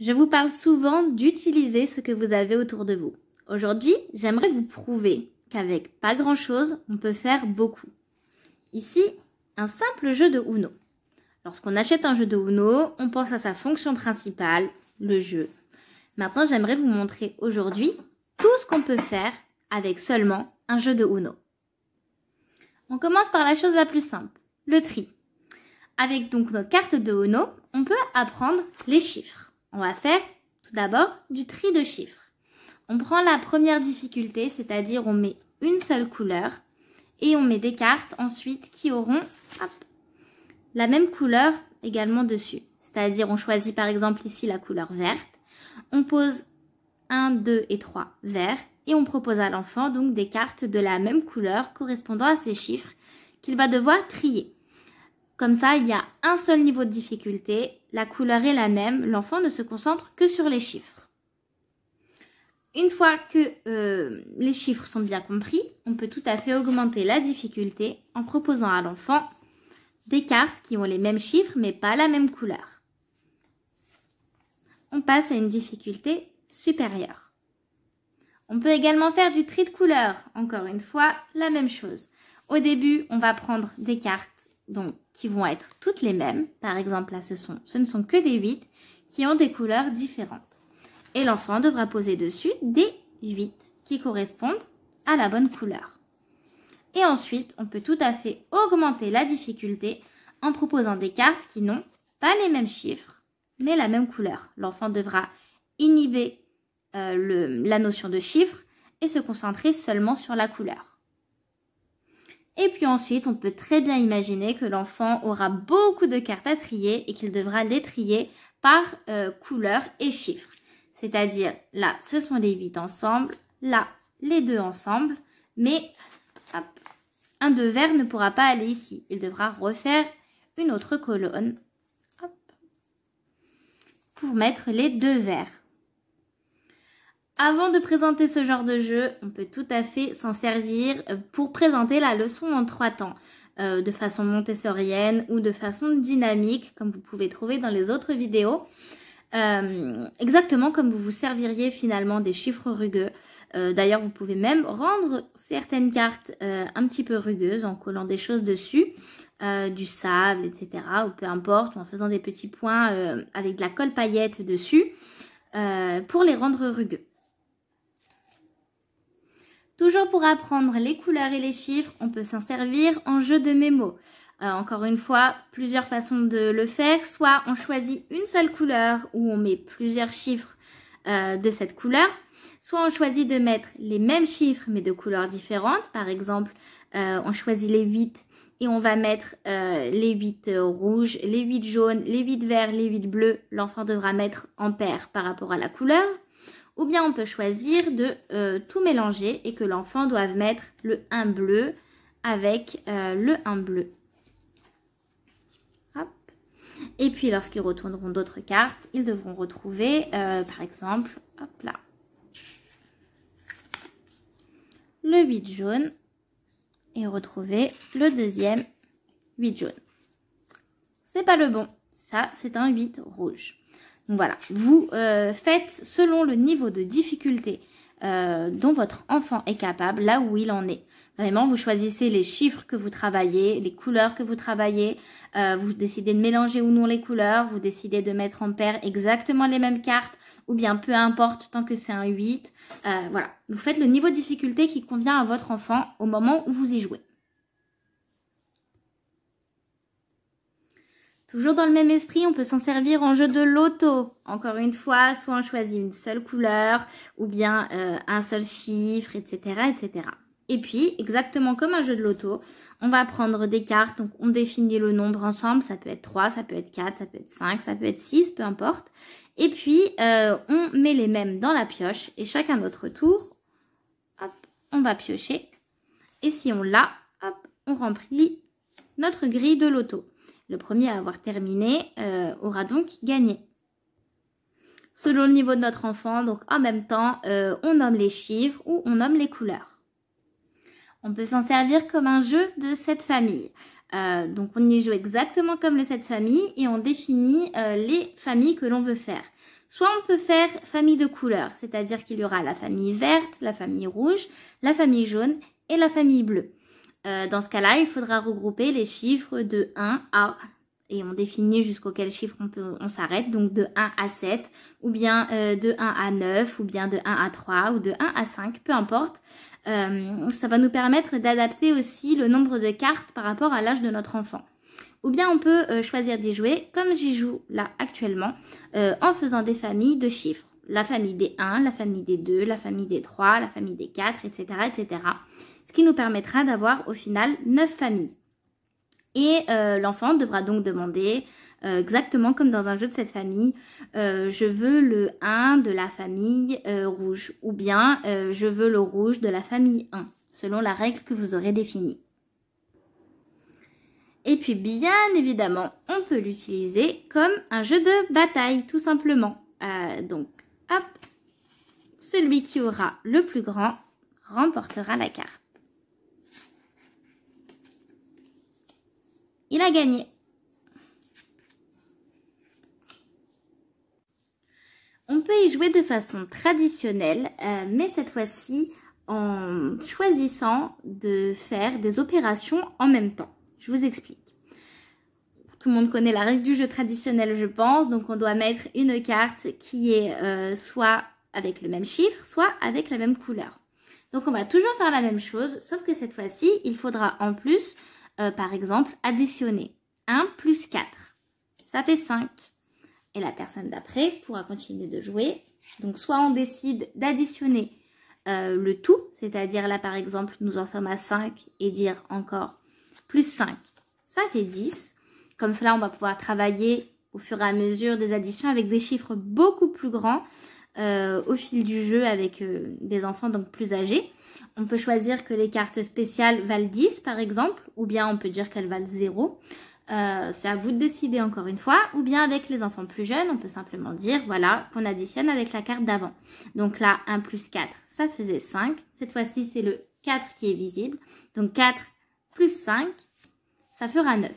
Je vous parle souvent d'utiliser ce que vous avez autour de vous. Aujourd'hui, j'aimerais vous prouver qu'avec pas grand-chose, on peut faire beaucoup. Ici, un simple jeu de Uno. Lorsqu'on achète un jeu de Uno, on pense à sa fonction principale, le jeu. Maintenant, j'aimerais vous montrer aujourd'hui tout ce qu'on peut faire avec seulement un jeu de Uno. On commence par la chose la plus simple, le tri. Avec donc nos cartes de Uno, on peut apprendre les chiffres. On va faire tout d'abord du tri de chiffres. On prend la première difficulté, c'est-à-dire on met une seule couleur et on met des cartes ensuite qui auront la même couleur également dessus. C'est-à-dire on choisit par exemple ici la couleur verte, on pose 1, 2 et 3 verts et on propose à l'enfant donc des cartes de la même couleur correspondant à ces chiffres qu'il va devoir trier. Comme ça, il y a un seul niveau de difficulté, la couleur est la même, l'enfant ne se concentre que sur les chiffres. Une fois que les chiffres sont bien compris, on peut tout à fait augmenter la difficulté en proposant à l'enfant des cartes qui ont les mêmes chiffres mais pas la même couleur. On passe à une difficulté supérieure. On peut également faire du tri de couleurs, encore une fois, la même chose. Au début, on va prendre des cartes donc, qui vont être toutes les mêmes. Par exemple, là, ce ne sont que des 8 qui ont des couleurs différentes. Et l'enfant devra poser dessus des 8 qui correspondent à la bonne couleur. Et ensuite, on peut tout à fait augmenter la difficulté en proposant des cartes qui n'ont pas les mêmes chiffres, mais la même couleur. L'enfant devra inhiber la notion de chiffre et se concentrer seulement sur la couleur. Et puis ensuite, on peut très bien imaginer que l'enfant aura beaucoup de cartes à trier et qu'il devra les trier par couleur et chiffre. C'est-à-dire, là, ce sont les 8 ensemble, là, les 2 ensemble, mais hop, un de vert ne pourra pas aller ici. Il devra refaire une autre colonne hop, pour mettre les 2 verts. Avant de présenter ce genre de jeu, on peut tout à fait s'en servir pour présenter la leçon en 3 temps, de façon montessorienne ou de façon dynamique, comme vous pouvez trouver dans les autres vidéos. Exactement comme vous vous serviriez finalement des chiffres rugueux. D'ailleurs, vous pouvez même rendre certaines cartes un petit peu rugueuses en collant des choses dessus, du sable, etc. ou peu importe, ou en faisant des petits points avec de la colle paillette dessus pour les rendre rugueux. Toujours pour apprendre les couleurs et les chiffres, on peut s'en servir en jeu de mémo. Encore une fois, plusieurs façons de le faire. Soit on choisit une seule couleur où on met plusieurs chiffres de cette couleur. Soit on choisit de mettre les mêmes chiffres mais de couleurs différentes. Par exemple, on choisit les 8 et on va mettre les 8 rouges, les 8 jaunes, les 8 verts, les 8 bleus. L'enfant devra mettre en paire par rapport à la couleur. Ou bien on peut choisir de tout mélanger et que l'enfant doive mettre le 1 bleu avec le 1 bleu. Hop. Et puis lorsqu'ils retourneront d'autres cartes, ils devront retrouver par exemple hop là, le 8 jaune et retrouver le deuxième 8 jaune. C'est pas le bon, ça c'est un 8 rouge. Donc voilà, vous faites selon le niveau de difficulté dont votre enfant est capable, là où il en est. Vraiment, vous choisissez les chiffres que vous travaillez, les couleurs que vous travaillez, vous décidez de mélanger ou non les couleurs, vous décidez de mettre en paire exactement les mêmes cartes, ou bien peu importe tant que c'est un 8. Voilà, vous faites le niveau de difficulté qui convient à votre enfant au moment où vous y jouez. Toujours dans le même esprit, on peut s'en servir en jeu de loto. Encore une fois, soit on choisit une seule couleur, ou bien un seul chiffre, etc., etc. Et puis, exactement comme un jeu de loto, on va prendre des cartes, donc on définit le nombre ensemble, ça peut être 3, ça peut être 4, ça peut être 5, ça peut être 6, peu importe. Et puis, on met les mêmes dans la pioche, et chacun notre tour, hop, on va piocher. Et si on l'a, hop, on remplit notre grille de loto. Le premier à avoir terminé aura donc gagné. Selon le niveau de notre enfant, donc en même temps, on nomme les chiffres ou on nomme les couleurs. On peut s'en servir comme un jeu de cette famille. Donc on y joue exactement comme le 7 familles et on définit les familles que l'on veut faire. Soit on peut faire famille de couleurs, c'est-à-dire qu'il y aura la famille verte, la famille rouge, la famille jaune et la famille bleue. Dans ce cas-là, il faudra regrouper les chiffres de 1 à, et on définit jusqu'au quel chiffre on s'arrête, donc de 1 à 7, ou bien de 1 à 9, ou bien de 1 à 3, ou de 1 à 5, peu importe. Ça va nous permettre d'adapter aussi le nombre de cartes par rapport à l'âge de notre enfant. Ou bien on peut choisir d'y jouer, comme j'y joue là actuellement, en faisant des familles de chiffres. La famille des 1, la famille des 2, la famille des 3, la famille des 4, etc. etc. Ce qui nous permettra d'avoir au final 9 familles. Et l'enfant devra donc demander, exactement comme dans un jeu de cette famille, je veux le 1 de la famille rouge, ou bien je veux le rouge de la famille 1, selon la règle que vous aurez définie. Et puis bien évidemment, on peut l'utiliser comme un jeu de bataille, tout simplement. Donc, hop, celui qui aura le plus grand remportera la carte. Il a gagné. On peut y jouer de façon traditionnelle, mais cette fois-ci en choisissant de faire des opérations en même temps. Je vous explique. Tout le monde connaît la règle du jeu traditionnel, je pense. Donc, on doit mettre une carte qui est soit avec le même chiffre, soit avec la même couleur. Donc, on va toujours faire la même chose, sauf que cette fois-ci, il faudra en plus, par exemple, additionner 1 plus 4. Ça fait 5. Et la personne d'après pourra continuer de jouer. Donc, soit on décide d'additionner le tout, c'est-à-dire là, par exemple, nous en sommes à 5 et dire encore plus 5, ça fait 10. Comme cela, on va pouvoir travailler au fur et à mesure des additions avec des chiffres beaucoup plus grands au fil du jeu avec des enfants donc plus âgés. On peut choisir que les cartes spéciales valent 10 par exemple, ou bien on peut dire qu'elles valent 0. C'est à vous de décider encore une fois. Ou bien avec les enfants plus jeunes, on peut simplement dire voilà qu'on additionne avec la carte d'avant. Donc là, 1 plus 4, ça faisait 5. Cette fois-ci, c'est le 4 qui est visible. Donc 4 plus 5, ça fera 9.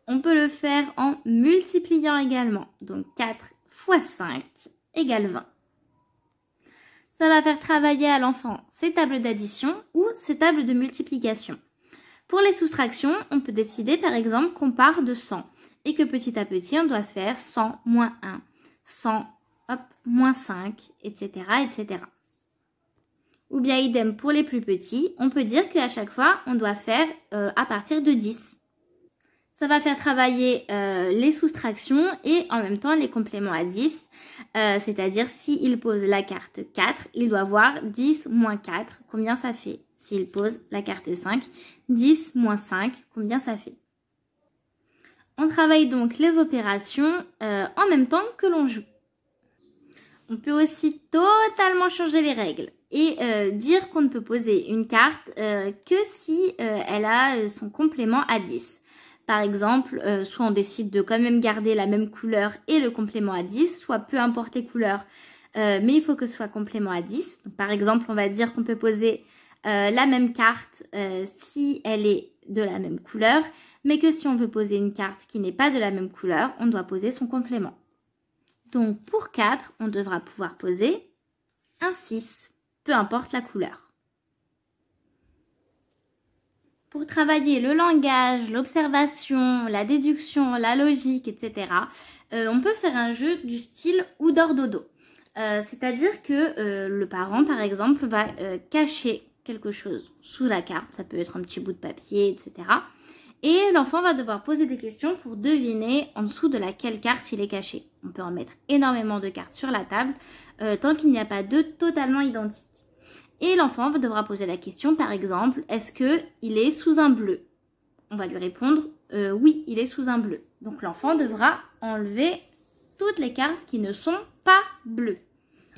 On peut le faire en multipliant également. Donc 4 fois 5 égale 20. Ça va faire travailler à l'enfant ses tables d'addition ou ses tables de multiplication. Pour les soustractions, on peut décider par exemple qu'on part de 100 et que petit à petit, on doit faire 100 moins 1, 100, hop, moins 5, etc., etc. Ou bien idem pour les plus petits, on peut dire qu'à chaque fois, on doit faire à partir de 10. Ça va faire travailler les soustractions et en même temps les compléments à 10. C'est-à-dire s'il pose la carte 4, il doit voir 10 moins 4, combien ça fait. S'il pose la carte 5, 10 moins 5, combien ça fait. On travaille donc les opérations en même temps que l'on joue. On peut aussi totalement changer les règles et dire qu'on ne peut poser une carte que si elle a son complément à 10. Par exemple, soit on décide de quand même garder la même couleur et le complément à 10, soit peu importe les couleurs, mais il faut que ce soit complément à 10. Donc, par exemple, on va dire qu'on peut poser la même carte si elle est de la même couleur, mais que si on veut poser une carte qui n'est pas de la même couleur, on doit poser son complément. Donc, pour 4, on devra pouvoir poser un 6, peu importe la couleur. Pour travailler le langage, l'observation, la déduction, la logique, etc., on peut faire un jeu du style Oudor Dodo. C'est-à-dire que le parent, par exemple, va cacher quelque chose sous la carte. Ça peut être un petit bout de papier, etc. Et l'enfant va devoir poser des questions pour deviner en dessous de laquelle carte il est caché. On peut en mettre énormément de cartes sur la table tant qu'il n'y a pas deux totalement identiques. Et l'enfant devra poser la question, par exemple, est-ce qu'il est sous un bleu? On va lui répondre, oui, il est sous un bleu. Donc l'enfant devra enlever toutes les cartes qui ne sont pas bleues.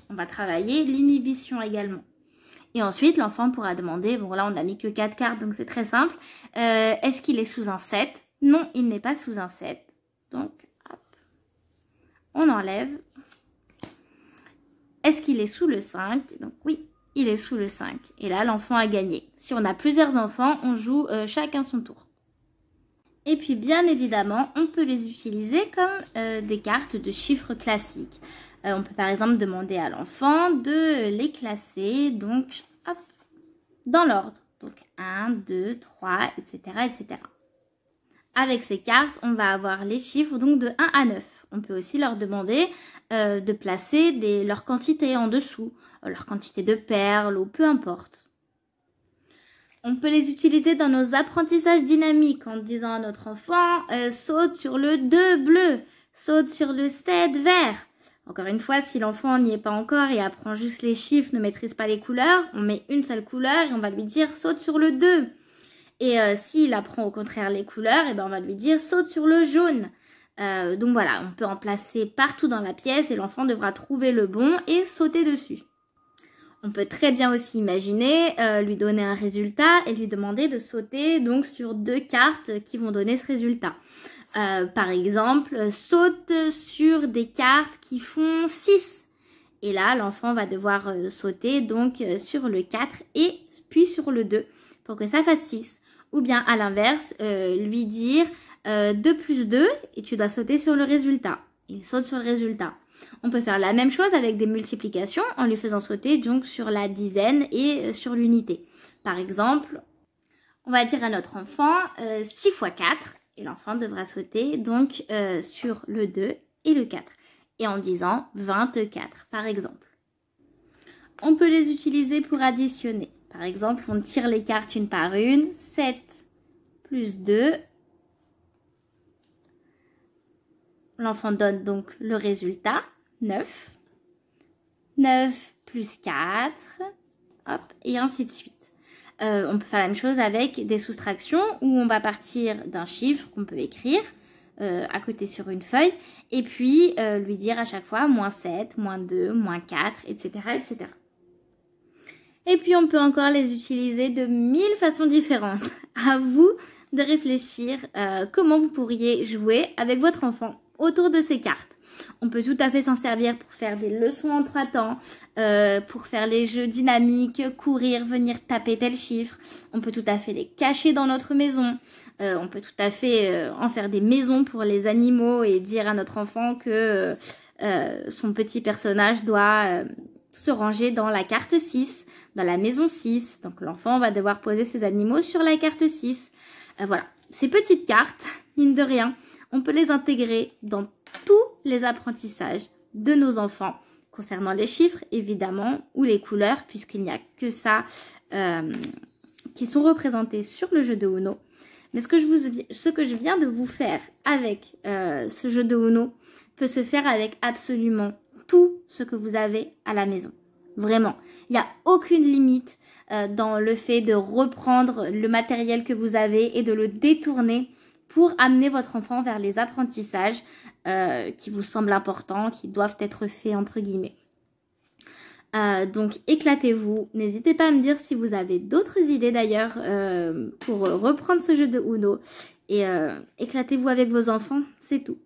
On va travailler l'inhibition également. Et ensuite, l'enfant pourra demander, bon là on n'a mis que 4 cartes, donc c'est très simple, est-ce qu'il est sous un 7? Non, il n'est pas sous un 7. Donc, hop, on enlève. Est-ce qu'il est sous le 5? Donc oui, il est sous le 5. Et là, l'enfant a gagné. Si on a plusieurs enfants, on joue chacun son tour. Et puis, bien évidemment, on peut les utiliser comme des cartes de chiffres classiques. On peut par exemple demander à l'enfant de les classer, donc, hop, dans l'ordre. Donc, 1, 2, 3, etc., etc. Avec ces cartes, on va avoir les chiffres donc de 1 à 9. On peut aussi leur demander de placer leur quantité en dessous, leur quantité de perles ou peu importe. On peut les utiliser dans nos apprentissages dynamiques en disant à notre enfant saute sur le 2 bleu, saute sur le 7 vert. Encore une fois, si l'enfant n'y est pas encore et apprend juste les chiffres, ne maîtrise pas les couleurs, on met une seule couleur et on va lui dire saute sur le 2. Et s'il apprend au contraire les couleurs, et ben on va lui dire saute sur le jaune. Donc voilà, on peut en placer partout dans la pièce et l'enfant devra trouver le bon et sauter dessus. On peut très bien aussi imaginer lui donner un résultat et lui demander de sauter donc sur 2 cartes qui vont donner ce résultat. Par exemple, saute sur des cartes qui font 6. Et là, l'enfant va devoir sauter donc sur le 4 et puis sur le 2 pour que ça fasse 6. Ou bien à l'inverse, lui dire 2 plus 2 et tu dois sauter sur le résultat. Il saute sur le résultat. On peut faire la même chose avec des multiplications en lui faisant sauter donc sur la dizaine et sur l'unité. Par exemple, on va dire à notre enfant 6 fois 4 et l'enfant devra sauter donc sur le 2 et le 4. Et en disant 24 par exemple. On peut les utiliser pour additionner. Par exemple, on tire les cartes une par une. 7 plus 2. L'enfant donne donc le résultat, 9. 9 plus 4, hop, et ainsi de suite. On peut faire la même chose avec des soustractions où on va partir d'un chiffre qu'on peut écrire à côté sur une feuille et puis lui dire à chaque fois moins 7, moins 2, moins 4, etc., etc. Et puis on peut encore les utiliser de 1000 façons différentes. À vous de réfléchir comment vous pourriez jouer avec votre enfant autour de ces cartes. On peut tout à fait s'en servir pour faire des leçons en 3 temps, pour faire les jeux dynamiques, courir, venir taper tel chiffre. On peut tout à fait les cacher dans notre maison. On peut tout à fait en faire des maisons pour les animaux et dire à notre enfant que son petit personnage doit se ranger dans la carte 6, dans la maison 6. Donc l'enfant va devoir poser ses animaux sur la carte 6. Voilà, ces petites cartes, mine de rien, on peut les intégrer dans tous les apprentissages de nos enfants, concernant les chiffres évidemment, ou les couleurs, puisqu'il n'y a que ça qui sont représentés sur le jeu de Uno. Mais ce que je viens de vous faire avec ce jeu de Uno peut se faire avec absolument tout ce que vous avez à la maison. Vraiment, il n'y a aucune limite dans le fait de reprendre le matériel que vous avez et de le détourner pour amener votre enfant vers les apprentissages qui vous semblent importants, qui doivent être faits entre guillemets. Donc éclatez-vous, n'hésitez pas à me dire si vous avez d'autres idées d'ailleurs pour reprendre ce jeu de Uno et éclatez-vous avec vos enfants, c'est tout.